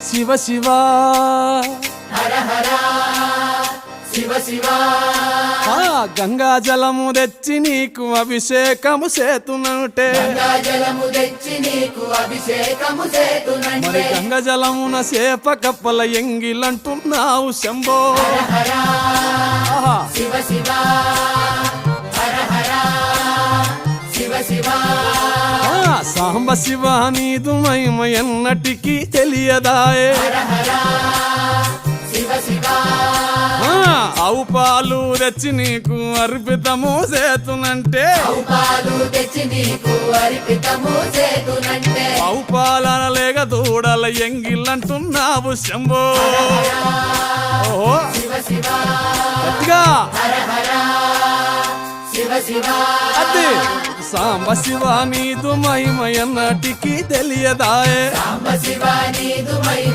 శివ శివ హర హర శివ శివ గంగా జలము తెచ్చి నీకు అభిషేకము చేతునంటే గంగా జలము తెచ్చి నీకు అభిషేకము మరి చేతునంటే గంగ జలమున సేప కప్పల ఎంగిలంటున్నావు శంభో హర ఆహా. శివ శివ హర హర శివ శివ సాంబ శివ నీదు మహిమ ఎన్నటికీ తెలియదాయే హర హర శివ శివ ఆవు పాలు తెచ్చి నీకు అర్పితము చేతునంటే పాలు తెచ్చి నీకు అర్పితము చేతునంటే ఆవు పాలన లేక దూడల ఎంగిలంటున్నావు శంభో ఓహో శివ శివ గట్టిగా హర హర శివ శివ అది సాంబ శివ నీదు మహిమ ఎన్నటికీ తెలియదాయే సాంబ శివ నీదు మహిమ